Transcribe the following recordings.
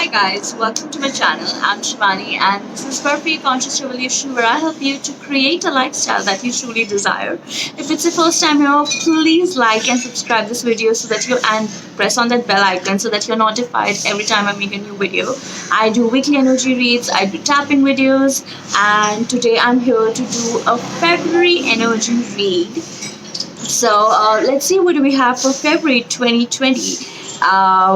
Hi guys, welcome to my channel. I'm Shivani and this is Perfect Conscious Revolution where I help you to create a lifestyle that you truly desire. If it's the first time here, please like and subscribe this video so that you and press on that bell icon so that you're notified every time I make a new video. I do weekly energy reads, I do tapping videos, and today I'm here to do a February energy read. So let's see what do we have for February 2020.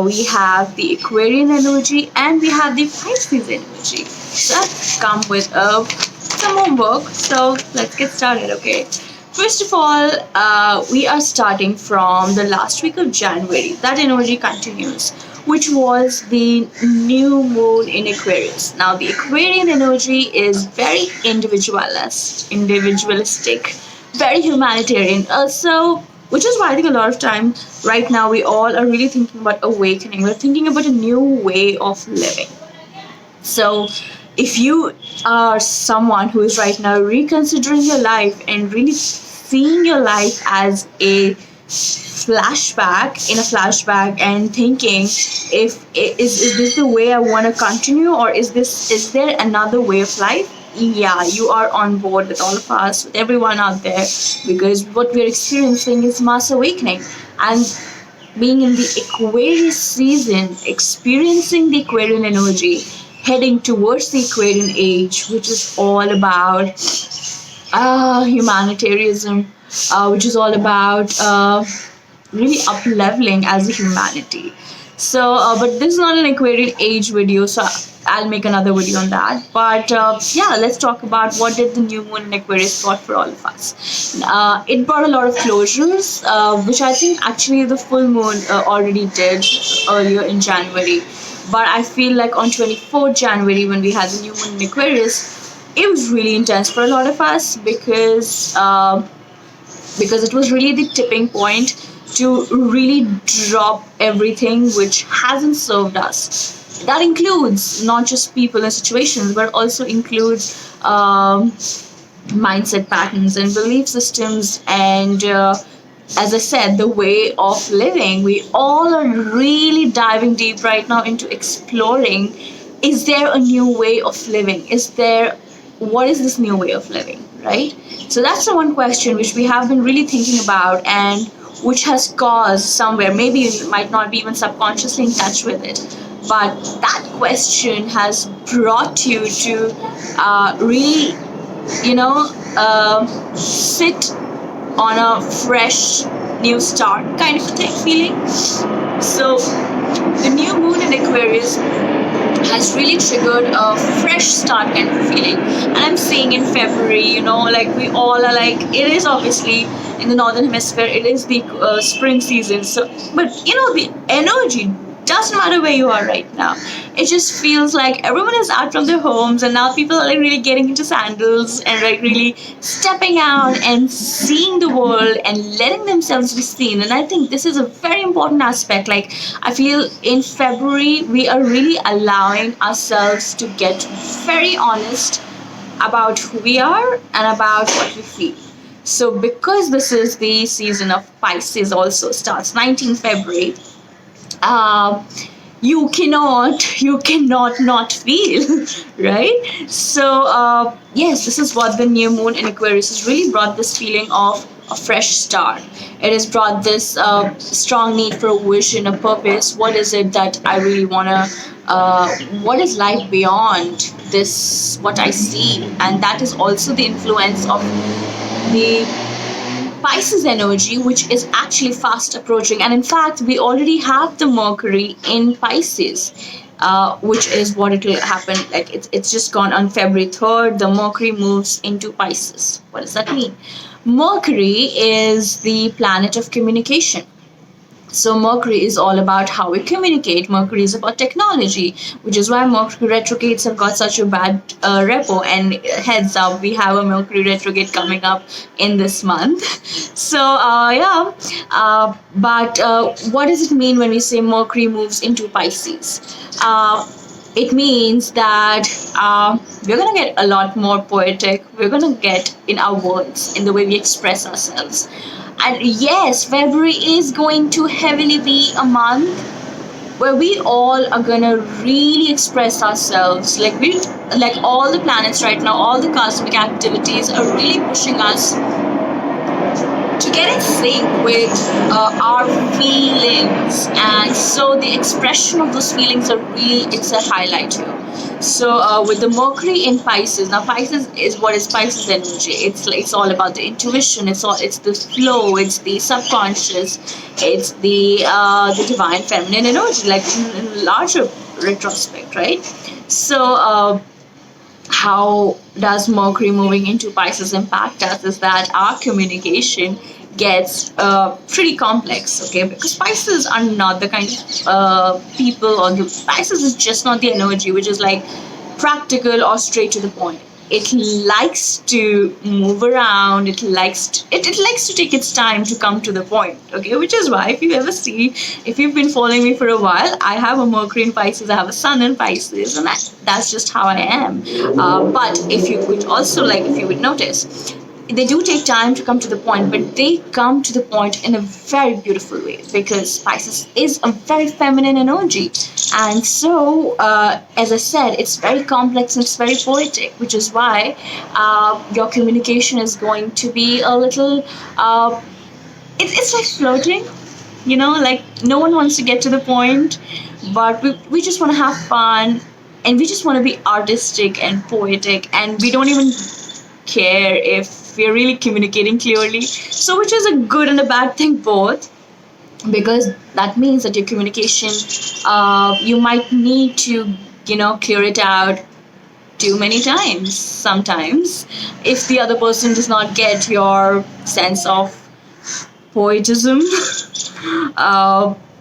We have the Aquarian energy and we have the Pisces energy. So I've come with some homework. So let's get started, okay? First of all, we are starting from the last week of January. That energy continues, which was the new moon in Aquarius. Now, the Aquarian energy is very individualistic, very humanitarian. Also, which is why I think a lot of time right now we all are really thinking about awakening. We're thinking about a new way of living. So if you are someone who is right now reconsidering your life and really seeing your life as a flashback and thinking, if is this the way I want to continue, or is there another way of life? Yeah, you are on board with all of us, with everyone out there, because what we're experiencing is mass awakening. And being in the Aquarius season, experiencing the Aquarian energy, heading towards the Aquarian age, which is all about humanitarianism, which is all about really up leveling as a humanity. So, but this is not an Aquarian age video, so I'll make another video on that. But yeah, let's talk about what did the new moon in Aquarius brought for all of us. It brought a lot of closures, which I think actually the full moon already did earlier in January. But I feel like on 24th January, when we had the new moon in Aquarius, it was really intense for a lot of us because it was really the tipping point to really drop everything which hasn't served us. That includes not just people and situations, but also includes mindset patterns and belief systems and as I said, the way of living. We all are really diving deep right now into exploring, is there a new way of living? What is this new way of living, right? So that's the one question which we have been really thinking about, and which has caused somewhere, maybe you might not be even subconsciously in touch with it, but that question has brought you to really, sit on a fresh new start kind of feeling. So the new moon in Aquarius has really triggered a fresh start kind of feeling. And I'm seeing in February, like we all are like, it is obviously in the northern hemisphere, it is the spring season. So, but the energy doesn't matter where you are right now. It just feels like everyone is out from their homes, and now people are like really getting into sandals and like really stepping out and seeing the world and letting themselves be seen. And I think this is a very important aspect. Like, I feel in February we are really allowing ourselves to get very honest about who we are and about what we feel. So because this is the season of Pisces, also starts 19th February, you cannot not feel, right? So yes, this is what the new moon in Aquarius has really brought, this feeling of a fresh start. It has brought this strong need for a vision, a purpose. What is it that I really want to what is life beyond this, what I see? And that is also the influence of the Pisces energy, which is actually fast approaching. And in fact, we already have the Mercury in Pisces, which is what it will happen. Like, it's just gone on February 3rd. The Mercury moves into Pisces. What does that mean? Mercury is the planet of communication. So Mercury is all about how we communicate. Mercury is about technology, which is why Mercury retrogrades have got such a bad repo. And heads up, we have a Mercury retrograde coming up in this month. So but what does it mean when we say Mercury moves into Pisces? It means that we're going to get a lot more poetic. We're going to get in our words, in the way we express ourselves. And yes, February is going to heavily be a month where we all are gonna really express ourselves. Like all the planets right now, all the cosmic activities are really pushing us to get in sync with our feelings, and so the expression of those feelings are really, it's a highlight here. So with the Mercury in Pisces, now Pisces is what is Pisces energy. It's all about the intuition. It's the flow. It's the subconscious. It's the divine feminine energy, like in larger retrospect, right? So how does Mercury moving into Pisces impact us is that our communication gets pretty complex, okay? Because Pisces are not the kind of people, or the Pisces is just not the energy which is like practical or straight to the point. It likes to move around. It likes to take its time to come to the point, okay? Which is why, if you've been following me for a while, I have a Mercury in Pisces, I have a Sun in Pisces, and that's just how I am. But if you would also, like, if you would notice, they do take time to come to the point, but they come to the point in a very beautiful way, because Pisces is a very feminine energy. And so, as I said, it's very complex and it's very poetic, which is why your communication is going to be a little, it's like flirting, like no one wants to get to the point, but we just want to have fun, and we just want to be artistic and poetic, and we don't even care if we're really communicating clearly. So, which is a good and a bad thing both, because that means that your communication, you might need to, clear it out too many times sometimes, if the other person does not get your sense of poetism.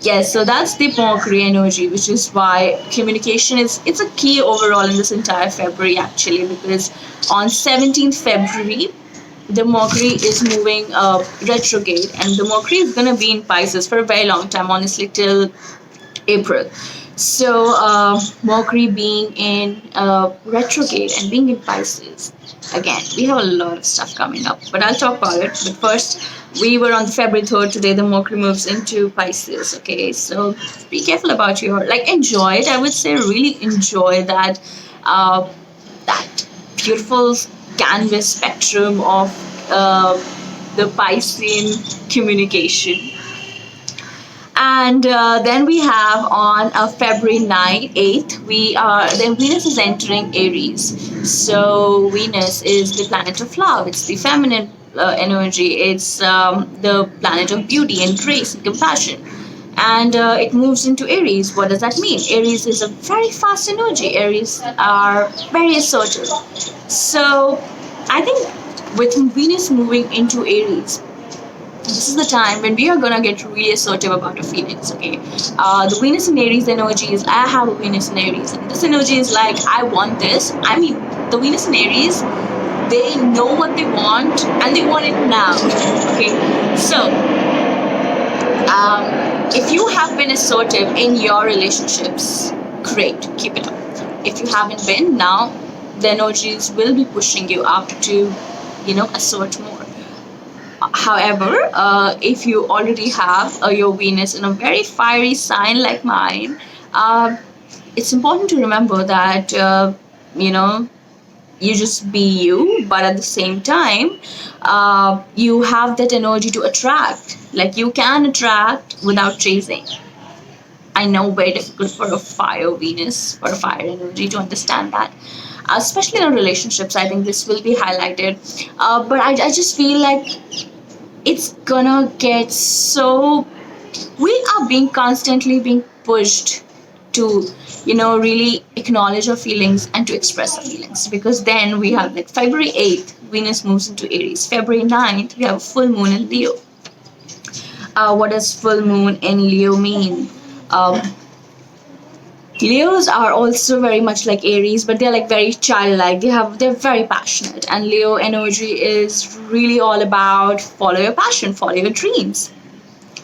Yes, so that's the Mercury energy, which is why communication it's a key overall in this entire February, actually, because on 17th February, the Mercury is moving retrograde, and the Mercury is going to be in Pisces for a very long time, honestly, till April. So Mercury being in retrograde and being in Pisces, again, we have a lot of stuff coming up, but I'll talk about it. But first, we were on February 3rd today. The Mercury moves into Pisces. Okay, so be careful about enjoy it. I would say really enjoy that beautiful canvas spectrum of the Piscean communication. And then we have on February 9th, 8th, then Venus is entering Aries. So Venus is the planet of love. It's the feminine energy. It's the planet of beauty and grace and compassion. And it moves into Aries. What does that mean? Aries is a very fast energy. Aries are very assertive. So I think with Venus moving into Aries, this is the time when we are gonna get really assertive about our feelings, okay? The Venus in Aries energy is, I have a Venus in Aries, and this energy is like, I want this. I mean, the Venus in Aries, they know what they want, and they want it now, okay? So, if you have been assertive in your relationships, great, keep it up. If you haven't been, now the energies will be pushing you up to, assert more. However, if you already have your Venus in a very fiery sign like mine, it's important to remember that, you just be you, but at the same time, you have that energy to attract. Like, you can attract without chasing. I know, very difficult for a fire Venus, for a fire energy to understand that. Especially in relationships, I think this will be highlighted. But I just feel like it's gonna get so, we are being constantly being pushed to really acknowledge our feelings and to express our feelings, because then we have like February 8th, Venus moves into Aries. February 9th, we have a full moon in Leo. What does full moon in Leo mean? Leos are also very much like Aries, but they're like very childlike. They're very passionate, and Leo energy is really all about follow your passion, follow your dreams.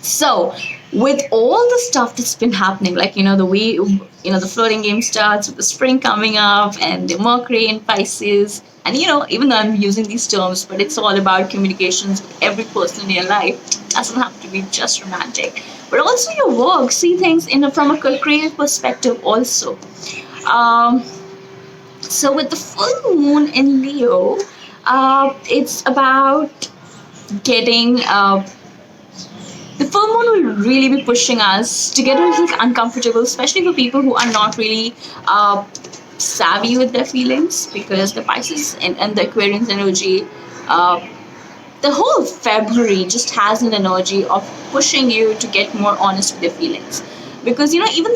So, with all the stuff that's been happening, like the floating game starts with the spring coming up and the Mercury in Pisces, and even though I'm using these terms, but it's all about communications with every person in your life. It doesn't have to be just romantic. but also your work. See things from a creative perspective also. Um, so with the full moon in Leo, it's about getting the full moon will really be pushing us to get a little uncomfortable, especially for people who are not really savvy with their feelings, because the Pisces and the Aquarian's energy, uh, the whole February just has an energy of pushing you to get more honest with your feelings. Because even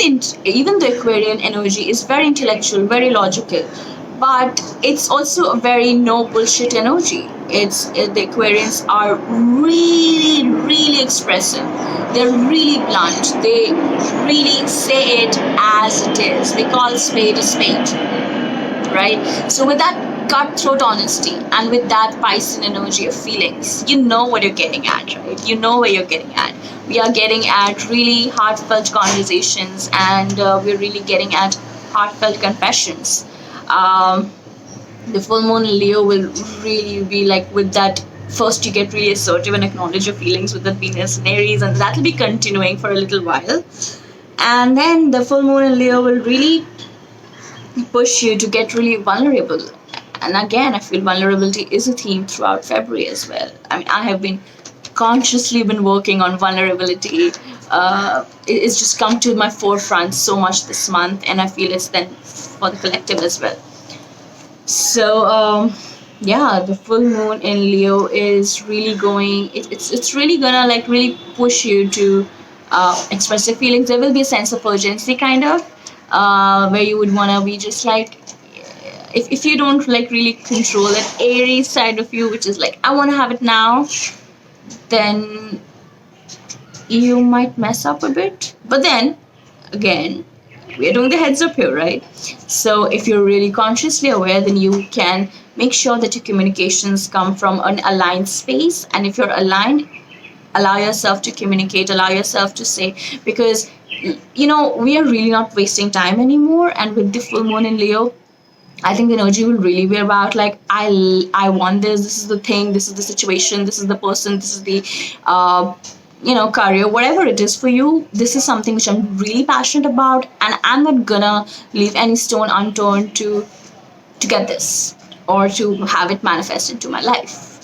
the Aquarian energy is very intellectual, very logical, but it's also a very no bullshit energy. The Aquarians are really really expressive. They're really blunt. They really say it as it is. They call spade a spade, right? So with that cutthroat honesty and with that Piscean energy of feelings, you know what you're getting at, right? You know where you're getting at. We are getting at really heartfelt conversations, and we're really getting at heartfelt confessions. Um, the full moon in Leo will really be like with that. First, you get really assertive and acknowledge your feelings with the Venus in Aries, and that'll be continuing for a little while. And then the full moon in Leo will really push you to get really vulnerable. And again, I feel vulnerability is a theme throughout February as well. I mean, I have been consciously been working on vulnerability. It's just come to my forefront so much this month, and I feel it's then for the collective as well. So yeah, the full moon in Leo is really going. It's really gonna like really push you to express your feelings. There will be a sense of urgency, kind of, where you would wanna be just like, if you don't like really control that Aries side of you, which is like I want to have it now, then you might mess up a bit. But then again, we are doing the heads up here, right? So if you're really consciously aware, then you can make sure that your communications come from an aligned space. And if you're aligned, allow yourself to communicate, allow yourself to say, because we are really not wasting time anymore. And with the full moon in Leo, I think the energy will really be about like I want this. This is the thing. This is the situation. This is the person. This is the career. Whatever it is for you, this is something which I'm really passionate about, and I'm not gonna leave any stone unturned to get this or to have it manifest into my life.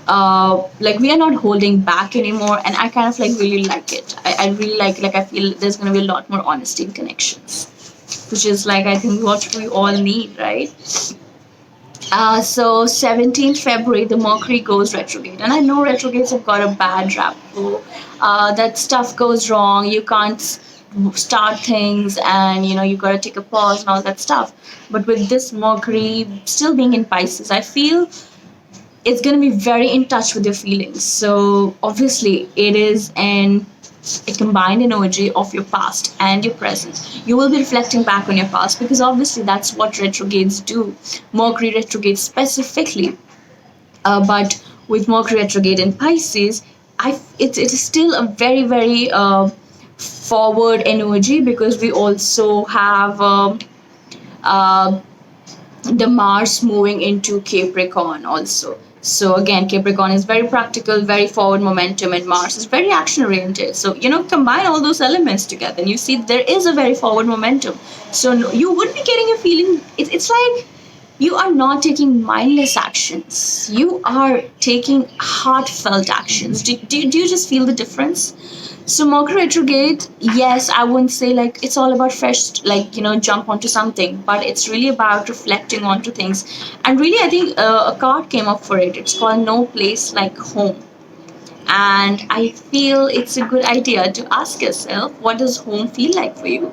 Like we are not holding back anymore, and I kind of like really like it. I really like I feel there's gonna be a lot more honesty and connections, which is like I think what we all need, right? So 17th February, the Mercury goes retrograde, and I know retrogrades have got a bad rap. That stuff goes wrong. You can't start things, and you got to take a pause and all that stuff. But with this Mercury still being in Pisces, I feel it's going to be very in touch with your feelings. So obviously, it is a combined energy of your past and your present. You will be reflecting back on your past, because obviously that's what retrogrades do. Mercury retrograde specifically, but with Mercury retrograde in Pisces, it is still a very very forward energy, because we also have the Mars moving into Capricorn also. So again, Capricorn is very practical, very forward momentum, and Mars is very action oriented. So combine all those elements together, and you see there is a very forward momentum. So you would be getting a feeling. It's like you are not taking mindless actions. You are taking heartfelt actions. Do you just feel the difference? So Mercury retrograde, yes, I wouldn't say like it's all about fresh, like jump onto something, but it's really about reflecting onto things. And really, I think a card came up for it. It's called No Place Like Home. And I feel it's a good idea to ask yourself, what does home feel like for you?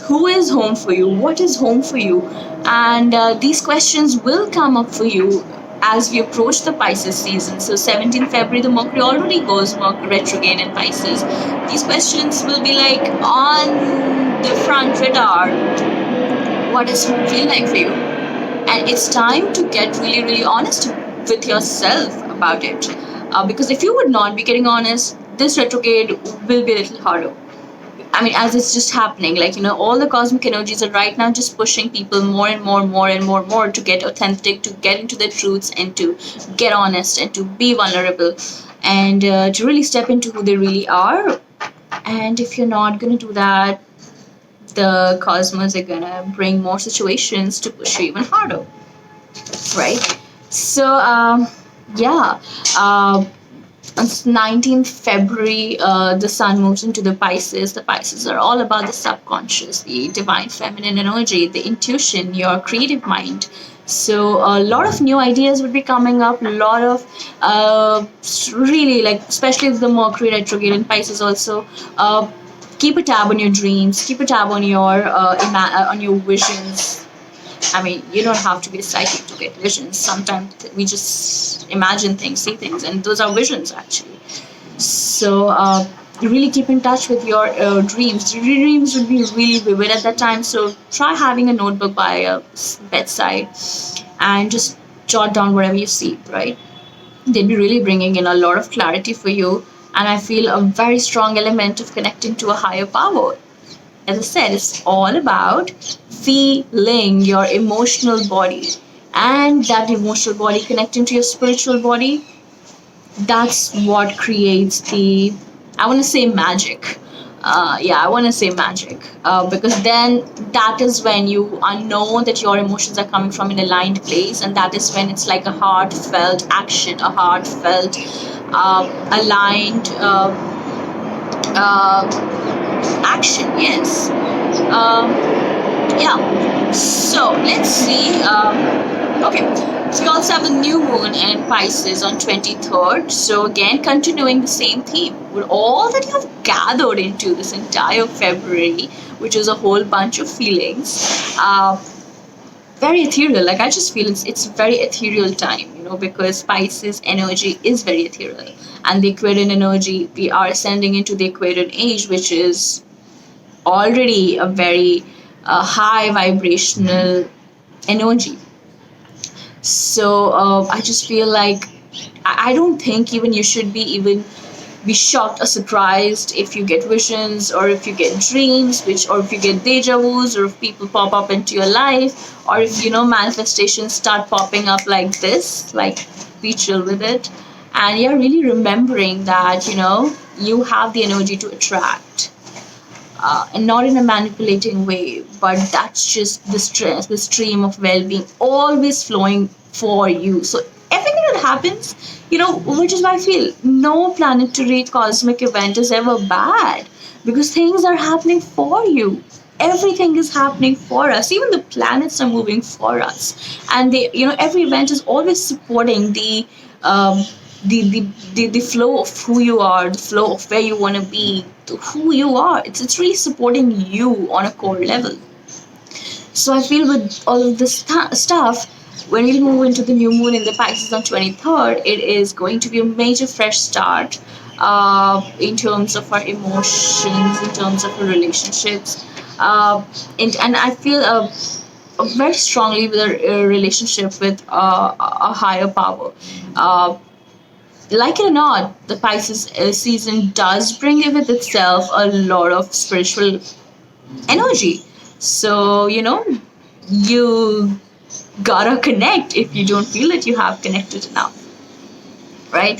Who is home for you? What is home for you? And these questions will come up for you as we approach the Pisces season. So 17th February, the Mercury already goes retrograde in Pisces. These questions will be like on the front radar. What does home feel like for you? And it's time to get really, really honest with yourself about it. Because if you would not be getting honest, this retrograde will be a little harder. I mean, as it's just happening, like, all the cosmic energies are right now just pushing people more and more to get authentic, to get into their truths, and to get honest, and to be vulnerable, and to really step into who they really are. And if you're not going to do that, the cosmos are going to bring more situations to push you even harder, right? So, yeah. On 19th February, the sun moves into the Pisces. The Pisces are all about the subconscious, the divine feminine energy, the intuition, your creative mind. So a lot of new ideas would be coming up. A lot of really, like, especially the Mercury retrograde in Pisces also. Keep a tab on your dreams. Keep a tab on your on your visions. I mean, you don't have to be psychic to get visions. Sometimes we just imagine things, see things, and those are visions actually. So really keep in touch with your dreams. Your dreams would be really vivid at that time. So try having a notebook by a bedside and just jot down whatever you see. Right? They'd be really bringing in a lot of clarity for you. And I feel a very strong element of connecting to a higher power. As I said, it's all about feeling your emotional body, and that emotional body connecting to your spiritual body. That's what creates the, I want to say, magic. Yeah, I want to say magic, because then that is when you know that your emotions are coming from an aligned place, and that is when it's like a heartfelt action, a heartfelt aligned action. Yes. Yeah. So let's see. Okay. So we also have the new moon in Pisces on 23rd. So again, continuing the same theme with all that you have gathered into this entire February, which is a whole bunch of feelings. Very ethereal. Like, I just feel it's very ethereal time, because Pisces energy is very ethereal, and the Aquarian energy, we are ascending into the Aquarian age, which is already a very high vibrational energy. So I just feel like I don't think even you should be shocked or surprised if you get visions, or if you get dreams, or if you get deja vus, or if people pop up into your life, or if manifestations start popping up like this. Like, be chill with it, and you're really remembering that you have the energy to attract, and not in a manipulating way, but that's just the stress, the stream of well-being always flowing for you. So everything that happens, which is why I feel no planetary cosmic event is ever bad, because things are happening for you. Everything is happening for us. Even the planets are moving for us, and every event is always supporting um, the flow of who you are, the flow of where you want to be, to who you are. It's really supporting you on a core level. So I feel with all of this stuff, when we move into the new moon in the Pisces on 23rd, it is going to be a major fresh start in terms of our emotions, in terms of our relationships. And I feel very strongly with a relationship with a higher power. Like it or not, the Pisces season does bring with itself a lot of spiritual energy. So, you gotta connect if you don't feel that you have connected enough, right?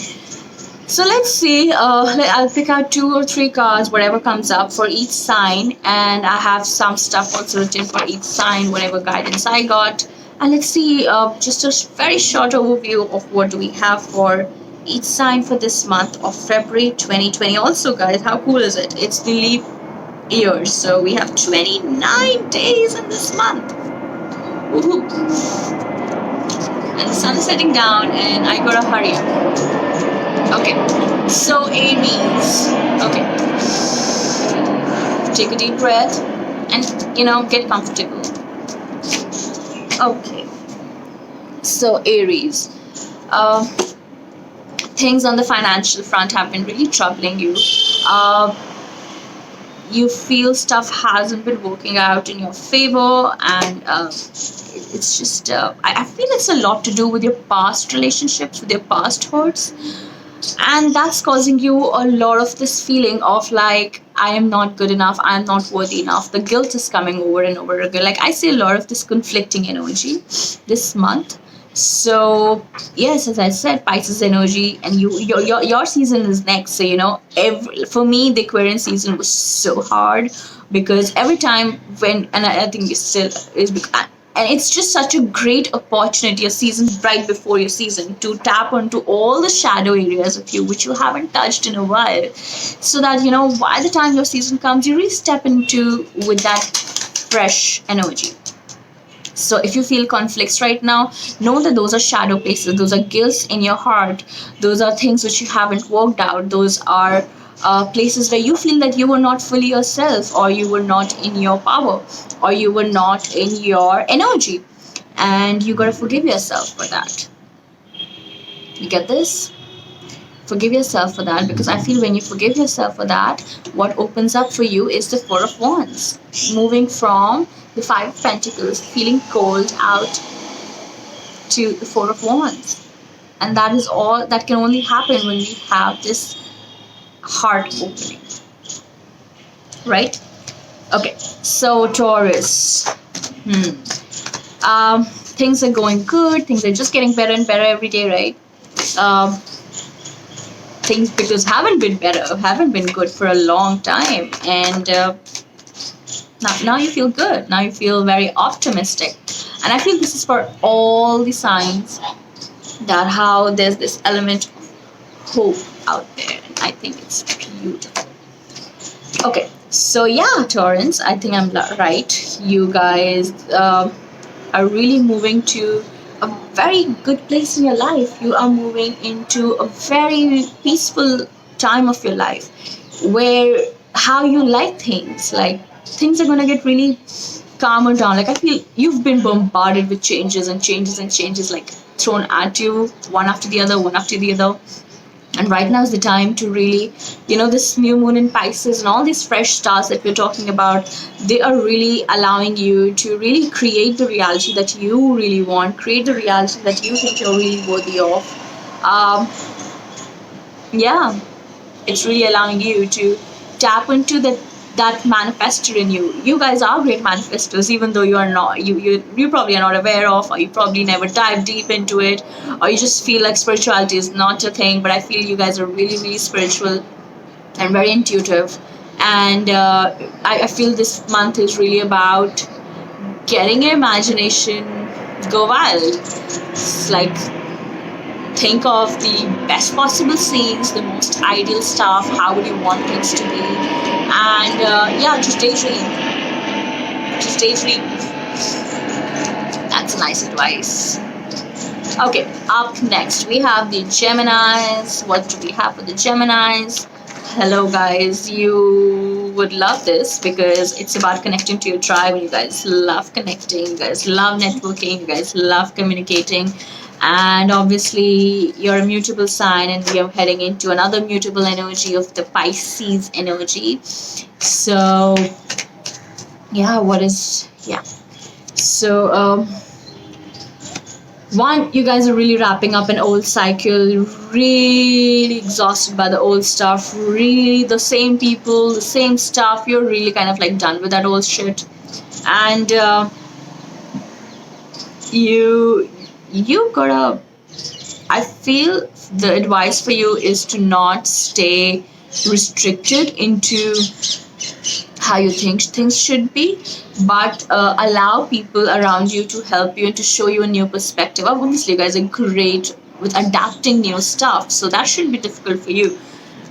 So let's see. I'll pick out 2 or 3 cards, whatever comes up for each sign, and I have some stuff also written for each sign, whatever guidance I got. And let's see, just a very short overview of what do we have for each sign for this month of February 2020. Also, guys, how cool is it? It's the leap year, so we have 29 days in this month. Woohoo! And the sun is setting down, and I gotta hurry up. Okay, so Aries. Okay, take a deep breath and get comfortable. Okay, so Aries. Things on the financial front have been really troubling you. You feel stuff hasn't been working out in your favor, and it's just I feel it's a lot to do with your past relationships, with your past hurts, and that's causing you a lot of this feeling of like, I am not good enough, I am not worthy enough. The guilt is coming over and over again. Like, I see a lot of this conflicting energy this month. So yes, as I said, Pisces energy, and your season is next. So for me, the Aquarian season was so hard because every time when, and I think it still is, and it's just such a great opportunity, a season right before your season, to tap onto all the shadow areas of you which you haven't touched in a while, so that by the time your season comes, you really step into with that fresh energy. So if you feel conflicts right now, know that those are shadow places, those are guilts in your heart, those are things which you haven't worked out, those are places where you feel that you were not fully yourself, or you were not in your power, or you were not in your energy. And you gotta forgive yourself for that. You get this? Forgive yourself for that, because I feel when you forgive yourself for that, what opens up for you is the Four of Wands. Moving from the Five of Pentacles, feeling cold out, to the Four of Wands. And that is all that can only happen when we have this heart opening. Right? Okay, so Taurus. Things are going good, things are just getting better and better every day, right? Things because haven't been good for a long time, and now you feel good, now you feel very optimistic. And I feel this is for all the signs, that how there's this element of hope out there, and I think it's beautiful. Okay, so yeah, Taurans, I think I'm right. You guys are really moving to a very good place in your life. You are moving into a very peaceful time of your life, where how you like things, like things are gonna get really calmer down. Like I feel you've been bombarded with changes and changes and changes, like thrown at you one after the other, one after the other. And right now is the time to really, this new moon in Pisces and all these fresh stars that we're talking about, they are really allowing you to really create the reality that you really want, create the reality that you think you're really worthy of. Um, yeah, it's really allowing you to tap into that manifestor in you. You guys are great manifestors, even though you are not, you probably are not aware of, or you probably never dive deep into it, or you just feel like spirituality is not your thing. But I feel you guys are really, really spiritual and very intuitive. And I feel this month is really about getting your imagination go wild. It's like, think of the best possible scenes, the most ideal stuff, how would you want things to be, and yeah, just daydream. Just daydream. That's nice advice. Okay, up next we have the Geminis. What do we have for the Geminis? Hello guys, you would love this because it's about connecting to your tribe. You guys love connecting, you guys love networking, you guys love communicating. And obviously you're a mutable sign, and we are heading into another mutable energy of the Pisces energy. So so one, you guys are really wrapping up an old cycle, really exhausted by the old stuff, really the same people, the same stuff. You're really kind of like done with that old shit. And you gotta, I feel the advice for you is to not stay restricted into how you think things should be, but allow people around you to help you and to show you a new perspective. Obviously, you guys are great with adapting new stuff, so that shouldn't be difficult for you.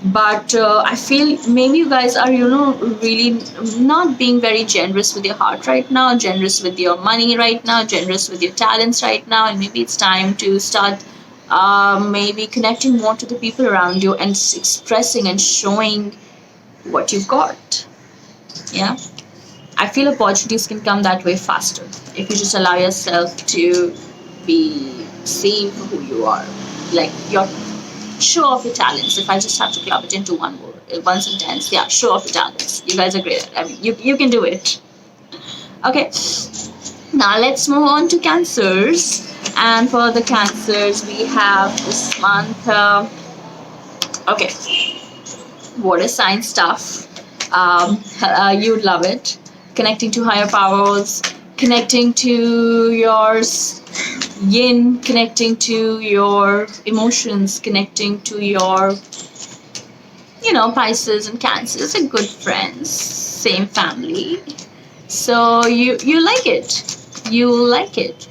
But I feel maybe you guys are, really not being very generous with your heart right now, generous with your money right now, generous with your talents right now, and maybe it's time to start maybe connecting more to the people around you and expressing and showing what you've got. Yeah, I feel opportunities can come that way faster if you just allow yourself to be seen for who you are. Like, your show off your talents. If I just have to club it into one word, one sentence, yeah, show off your talents. You guys are great. I mean, you can do it. Okay, now let's move on to Cancers. And for the Cancers, we have this month. Okay, water sign stuff. You'd love it. Connecting to higher powers, connecting to your yin, connecting to your emotions, connecting to your, Pisces and Cancers are good friends, same family. So you like it. You like it.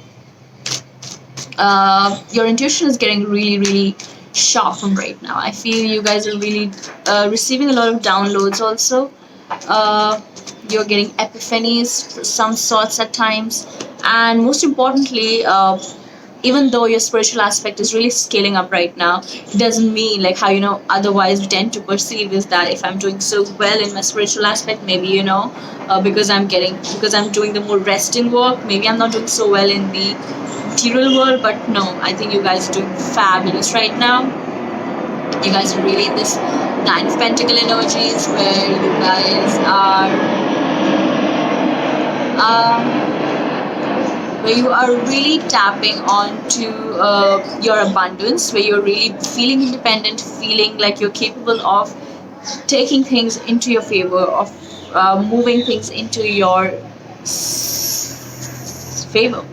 Your intuition is getting really, really sharpened right now. I feel you guys are really receiving a lot of downloads also. You're getting epiphanies for some sorts at times. And most importantly, even though your spiritual aspect is really scaling up right now, it doesn't mean like how otherwise we tend to perceive is that if I'm doing so well in my spiritual aspect, maybe because I'm doing the more resting work, maybe I'm not doing so well in the material world. But no, I think you guys are doing fabulous right now. You guys are really in this Nine of Pentacle energies where you guys are where you are really tapping onto your abundance, where you're really feeling independent, feeling like you're capable of taking things into your favor, of moving things into your favor,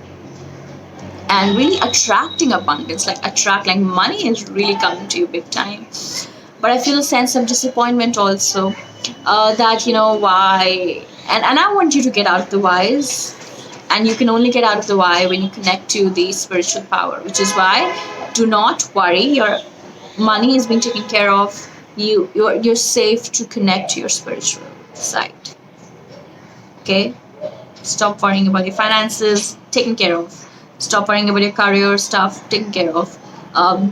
and really attracting abundance, like money is really coming to you big time. But I feel a sense of disappointment also, that why, and I want you to get out of the whys. And you can only get out of the why when you connect to the spiritual power, which is why do not worry, your money is being taken care of. You're safe to connect to your spiritual side. Okay, stop worrying about your finances, taken care of. Stop worrying about your career stuff, taken care of.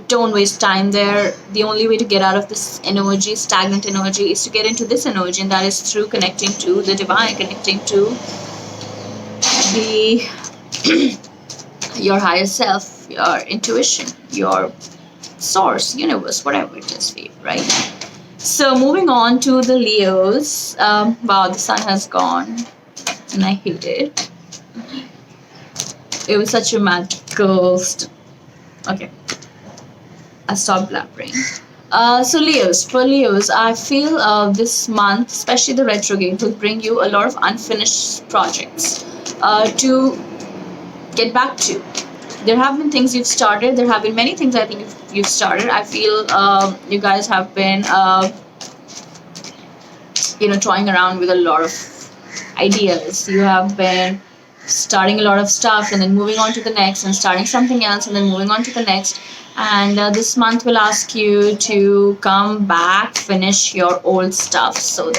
Don't waste time there. The only way to get out of this energy, stagnant energy, is to get into this energy, and that is through connecting to the divine, connecting to the your higher self, your intuition, your source, universe, whatever it is for you, right? So moving on to the Leos. Wow, the sun has gone, and I hate it. It was such a magical. Okay, I stopped blabbering. So for Leos, I feel this month, especially the retrograde, will bring you a lot of unfinished projects to get back to. There have been things you've started. There have been many things I think you've started. I feel you guys have been, toying around with a lot of ideas. You have been starting a lot of stuff and then moving on to the next, and starting something else and then moving on to the next. And this month will ask you to come back, finish your old stuff,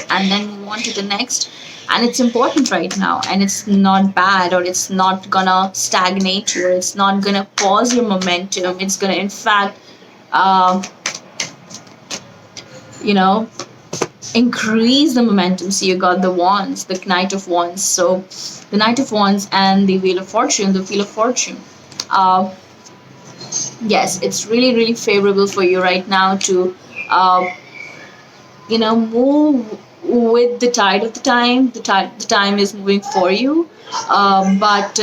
and then move on to the next. And it's important right now, and it's not bad, or it's not gonna stagnate you, or it's not gonna pause your momentum. It's gonna, in fact, increase the momentum. So you got the wands, the Knight of Wands. So the Knight of Wands and the Wheel of Fortune. Yes, it's really, really favorable for you right now to, move with the tide of the time. The time is moving for you, but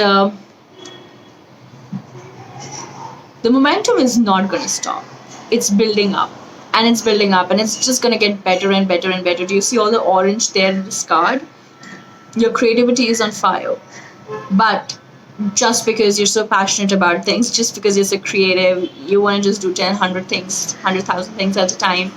the momentum is not going to stop. It's building up, and it's building up, and it's just going to get better and better and better. Do you see all the orange there in this card? Your creativity is on fire, but just because you're so passionate about things, just because you're so creative, you want to just do 10, 100 things, 100,000 things at a time,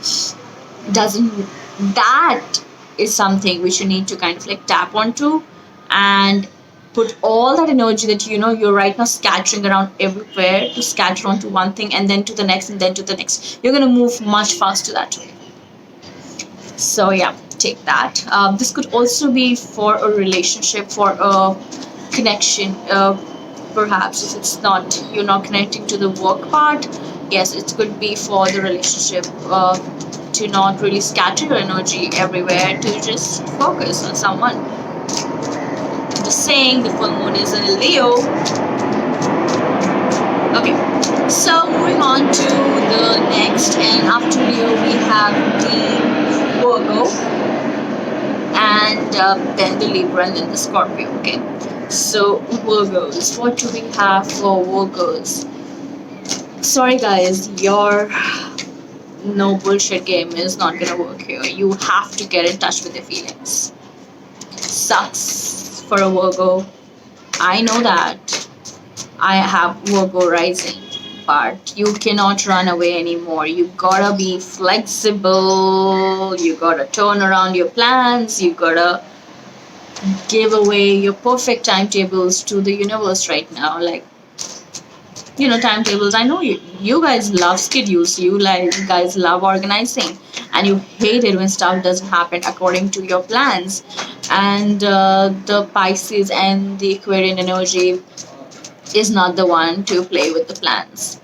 that is something which you need to kind of like tap onto and put all that energy that you're right now scattering around everywhere, to scatter onto one thing, and then to the next, and then to the next. You're going to move much faster that way. So yeah, take that. This could also be for a relationship, for a connection, perhaps if it's not, you're not connecting to the work part. Yes, it could be for the relationship, to not really scatter your energy everywhere, to just focus on someone. Just saying, the full moon is in Leo. Okay, so moving on to the next, and after Leo we have the Virgo, and then the Libra, and then the Scorpio. Okay, so Virgos, what do we have for Virgos? Sorry guys, your no bullshit game is not gonna work here. You have to get in touch with your feelings. Sucks for a Virgo. I know that I have Virgo rising, but you cannot run away anymore. You gotta be flexible. You gotta turn around your plans. You gotta give away your perfect timetables to the universe right now. Like, timetables. I know you guys love schedules. You guys love organizing, and you hate it when stuff doesn't happen according to your plans. And the Pisces and the Aquarian energy is not the one to play with the plans.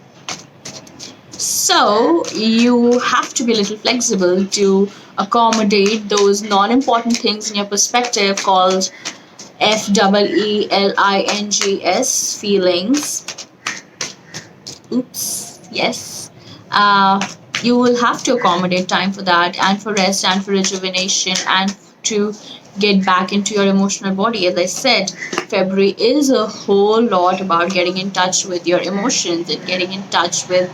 So you have to be a little flexible to accommodate those non-important things in your perspective called FEELINGS, feelings. Oops, yes. You will have to accommodate time for that, and for rest, and for rejuvenation, and to get back into your emotional body. As I said, February is a whole lot about getting in touch with your emotions and getting in touch with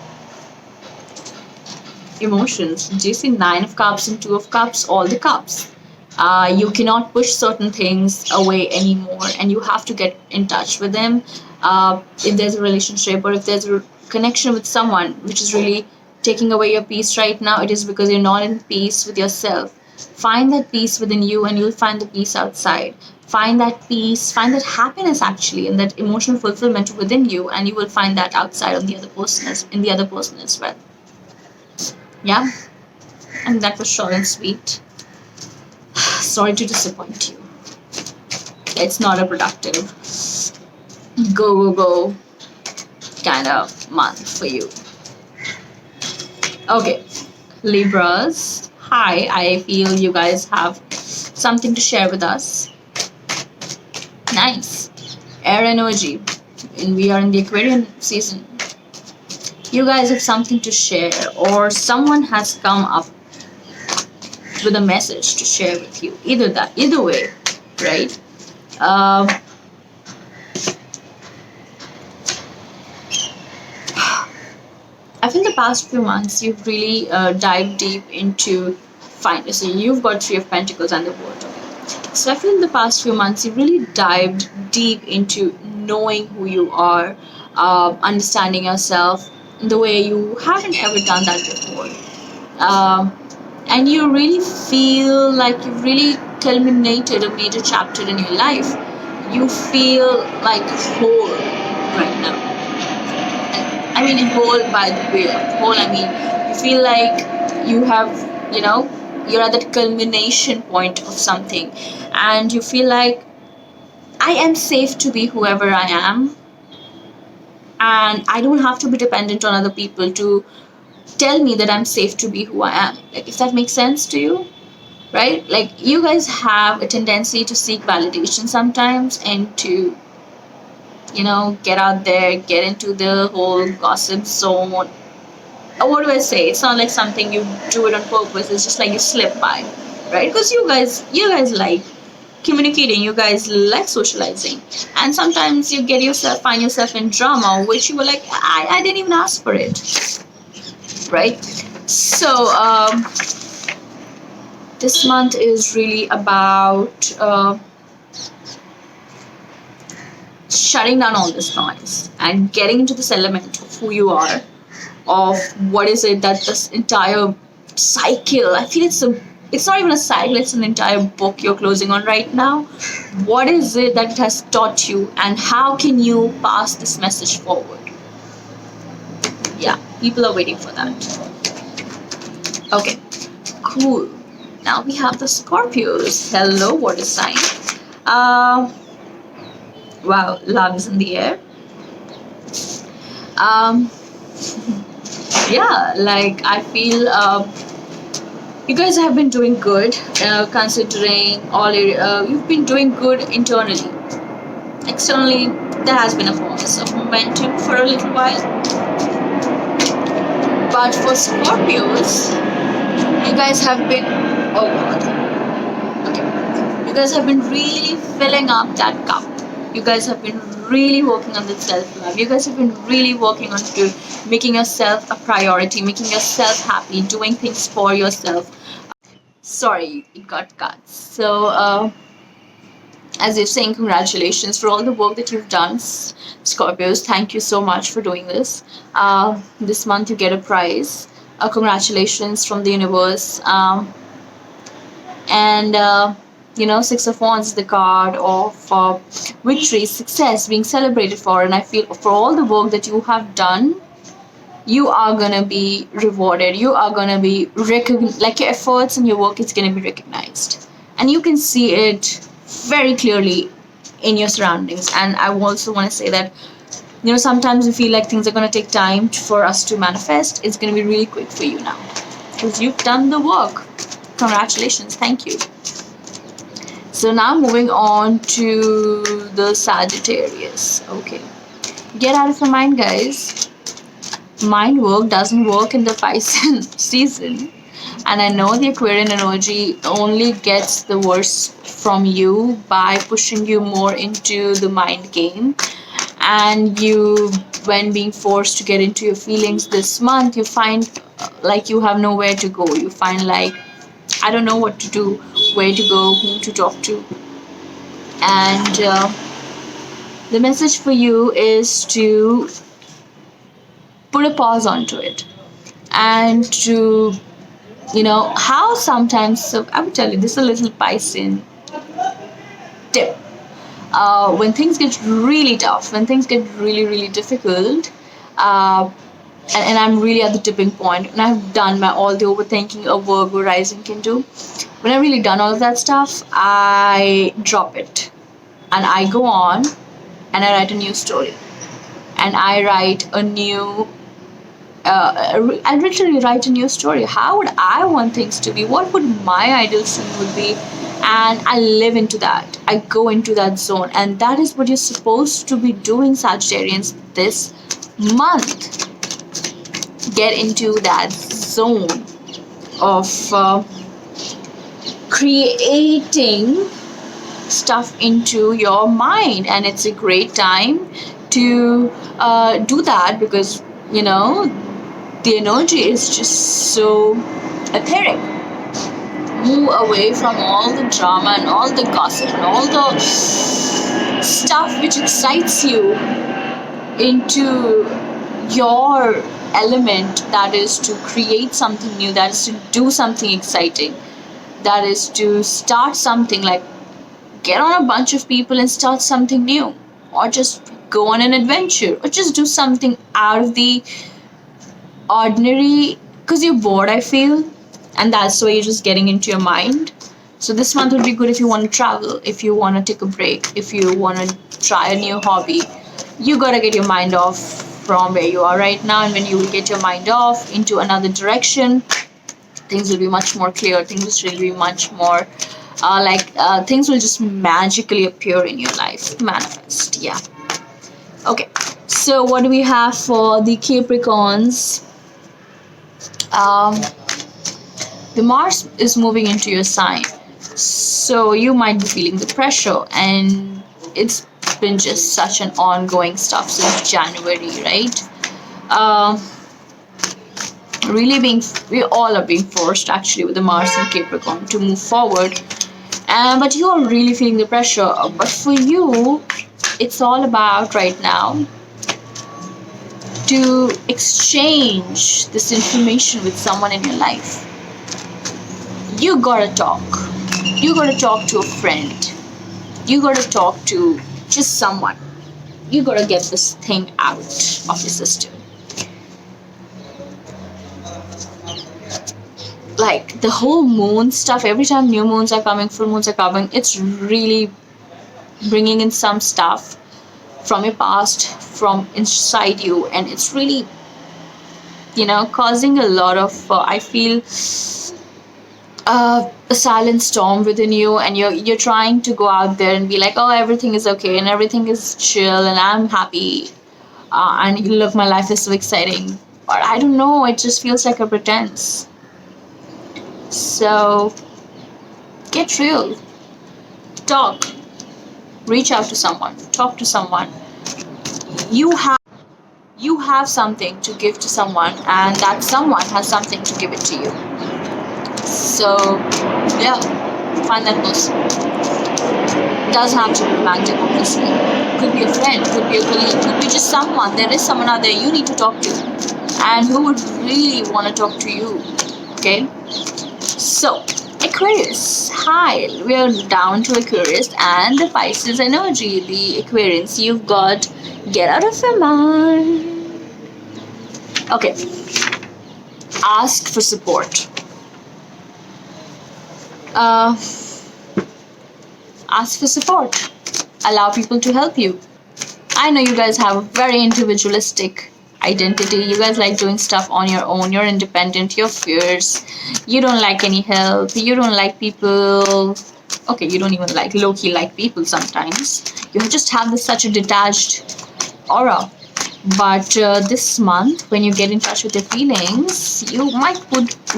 emotions. Do you see Nine of Cups and Two of Cups? All the cups. You cannot push certain things away anymore, and you have to get in touch with them. If there's a relationship or if there's a connection with someone which is really taking away your peace right now, it is because you're not in peace with yourself. Find that peace within you, and you'll find the peace outside. Find that peace, find that happiness actually, and that emotional fulfillment within you, and you will find that outside on the other person in the other person as well. Yeah, and that was short and sweet. Sorry to disappoint you. It's not a productive go kind of month for you. Okay, Libras. Hi, I feel you guys have something to share with us. Nice. Air energy. And we are in the Aquarian season. You guys have something to share, or someone has come up with a message to share with you. Either way, right? I feel the past few months you've really dived deep into so you've got Three of Pentacles and the World. So I feel in the past few months you've really dived deep into knowing who you are, understanding yourself in the way you haven't ever done that before. And you really feel like you've really culminated a major chapter in your life. You feel like whole right now. I mean, whole by the way of whole, I mean, you feel like you have, you're at that culmination point of something, and you feel like I am safe to be whoever I am, and I don't have to be dependent on other people to tell me that I'm safe to be who I am. Like, if that makes sense to you, right? Like, you guys have a tendency to seek validation sometimes, and to, get out there, get into the whole gossip zone. What do I say? It's not like something you do it on purpose. It's just like you slip by, right? Because you guys like communicating. You guys like socializing, and sometimes you find yourself in drama, which you were like, I didn't even ask for it, right? So this month is really about shutting down all this noise and getting into this element of who you are, of what is it that this entire cycle, I feel it's not even a cycle, it's an entire book you're closing on right now. What is it that it has taught you, and how can you pass this message forward? Yeah, people are waiting for that. Okay, cool. Now we have the Scorpios. Hello, water sign. Wow, love is in the air. Yeah, like I feel you guys have been doing good, considering all you've been doing good internally. Externally, there has been a pause of momentum for a little while. But for Scorpios, you guys have been, oh god, okay, you guys have been really filling up that cup. You guys have been really working on the self-love. You guys have been really working on making yourself a priority, making yourself happy, doing things for yourself. Sorry, it got cut. So as if saying congratulations for all the work that you've done, Scorpios. Thank you so much for doing this. This month you get a prize. Congratulations from the universe. And Six of Wands is the card of victory, success, being celebrated for. And I feel for all the work that you have done, you are gonna be rewarded. You are gonna be recognized. Like your efforts and your work is gonna be recognized, and you can see it very clearly in your surroundings. And I also want to say that sometimes we feel like things are gonna take time for us to manifest. It's gonna be really quick for you now because you've done the work. Congratulations, thank you. So now moving on to the Sagittarius. Okay, get out of your mind, guys. Mind work doesn't work in the Piscean season, and I know the Aquarian energy only gets the worst from you by pushing you more into the mind game. And you, when being forced to get into your feelings this month, you find like you have nowhere to go. You find like, I don't know what to do, where to go, whom to talk to. And the message for you is to put a pause onto it, and to, how sometimes, so I would tell you, this is a little Piscean tip. When things get really tough, when things get really, really difficult, and I'm really at the tipping point, and I've done all the overthinking a Virgo rising can do. When I've really done all of that stuff, I drop it and I go on and I write a new story, and I write a new. I literally write a new story. How would I want things to be? What would my ideal scene would be? And I live into that. I go into that zone, and that is what you're supposed to be doing, Sagittarians, this month. Get into that zone of creating stuff into your mind, and it's a great time to do that because the energy is just so etheric. Move away from all the drama and all the gossip and all the stuff which excites you into your element, that is to create something new, that is to do something exciting, that is to start something, like get on a bunch of people and start something new, or just go on an adventure, or just do something out of the ordinary because you're bored, I feel, and that's why you're just getting into your mind. So this month would be good if you want to travel, if you want to take a break, if you want to try a new hobby. You gotta get your mind off from where you are right now, and when you will get your mind off into another direction, things will be much more clear. Things will be much more things will just magically appear in your life, manifest. Yeah. Okay, so what do we have for the Capricorns? The Mars is moving into your sign, so you might be feeling the pressure, and it's been just such an ongoing stuff since January, right? We all are being forced actually with the Mars and Capricorn to move forward, but you are really feeling the pressure. But for you, it's all about right now to exchange this information with someone in your life. You gotta talk. You gotta talk to a friend. You gotta talk to just someone. You gotta get this thing out of your system. Like the whole moon stuff, every time new moons are coming, full moons are coming, it's really bringing in some stuff from your past, from inside you, and it's really causing a lot of I feel a silent storm within you, and you're trying to go out there and be like, oh, everything is okay and everything is chill and I'm happy, and look, my life is so exciting, but I don't know, it just feels like a pretense. So get real, talk, reach out to someone, talk to someone. You have something to give to someone, and that someone has something to give it to you. So yeah, find that person. Doesn't have to be romantic, obviously. Could be a friend, could be a colleague, could be just someone. There is someone out there you need to talk to, and who would really want to talk to you. Okay? So, Aquarius, hi, we are down to Aquarius and the Pisces energy. The Aquarians, you've got get out of your mind. Okay, ask for support. Ask for support. Allow people to help you. I know you guys have a very individualistic identity. You guys like doing stuff on your own. You're independent. You're fierce. You don't like any help. You don't like people. Okay, you don't even like low-key like people sometimes. You just have such a detached aura. But this month, when you get in touch with your feelings, you would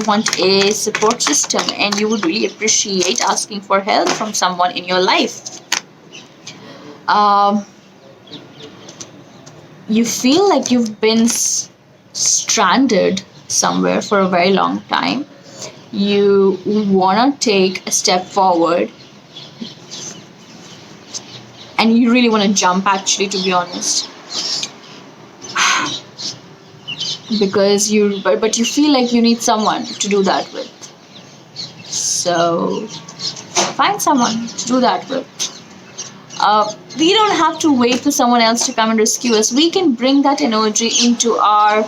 want a support system, and you would really appreciate asking for help from someone in your life. You feel like you've been stranded somewhere for a very long time. You want to take a step forward, and you really want to jump, actually, to be honest, because but you feel like you need someone to do that with. So find someone to do that with. We don't have to wait for someone else to come and rescue us. We can bring that energy into our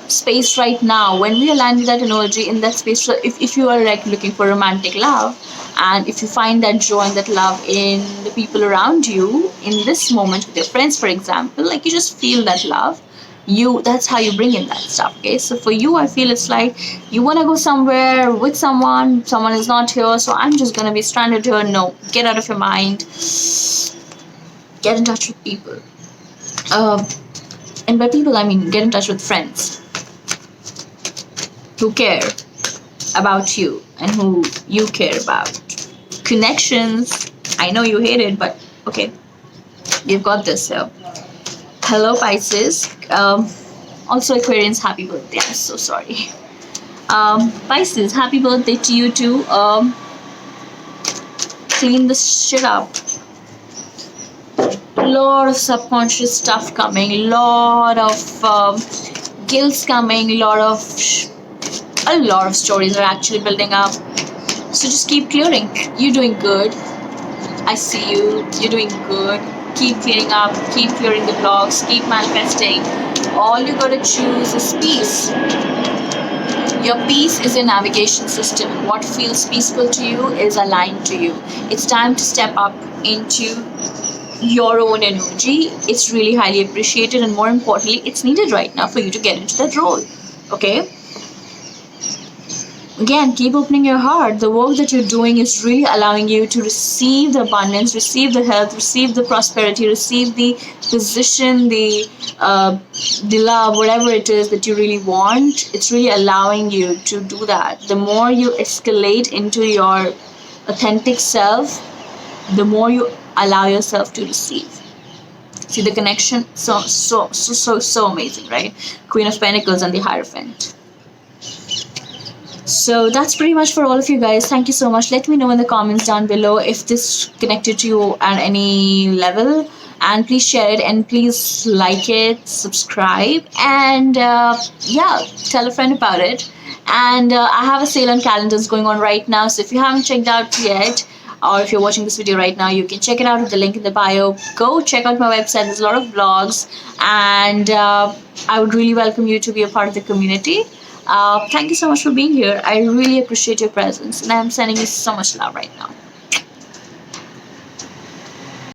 space right now. When we align with that energy in that space, so if you are like looking for romantic love, and if you find that joy and that love in the people around you in this moment with your friends, for example, like you just feel that love, that's how you bring in that stuff. Okay, so for you, I feel it's like you want to go somewhere with someone is not here, so I'm just gonna be stranded here. No, get out of your mind. Get in touch with people, and by people I mean get in touch with friends who care about you and who you care about. Connections, I know you hate it, but okay, you've got this here. Hello, Pisces. Also, Aquarians, happy birthday. I'm so sorry. Pisces, happy birthday to you too. Clean this shit up. Lot of subconscious stuff coming, lot of guilt coming, a lot of stories are actually building up. So just keep clearing. You're doing good. I see you. You're doing good. Keep clearing up. Keep clearing the blocks. Keep manifesting. All you gotta choose is peace. Your peace is your navigation system. What feels peaceful to you is aligned to you. It's time to step up into your own energy. It's really highly appreciated, and more importantly, it's needed right now for you to get into that role. Okay? Again, keep opening your heart. The work that you're doing is really allowing you to receive the abundance, receive the health, receive the prosperity, receive the position, the love, whatever it is that you really want. It's really allowing you to do that. The more you escalate into your authentic self, the more you allow yourself to receive. See the connection? So amazing, right? Queen of Pentacles and the Hierophant. So that's pretty much for all of you guys. Thank you so much. Let me know in the comments down below if this connected to you at any level, and please share it, and please like it, subscribe, and tell a friend about it. And I have a sale on calendars going on right now, so if you haven't checked out yet, or if you're watching this video right now, you can check it out with the link in the bio. Go check out my website. There's a lot of vlogs, and I would really welcome you to be a part of the community. Thank you so much for being here. I really appreciate your presence, and I'm sending you so much love right now.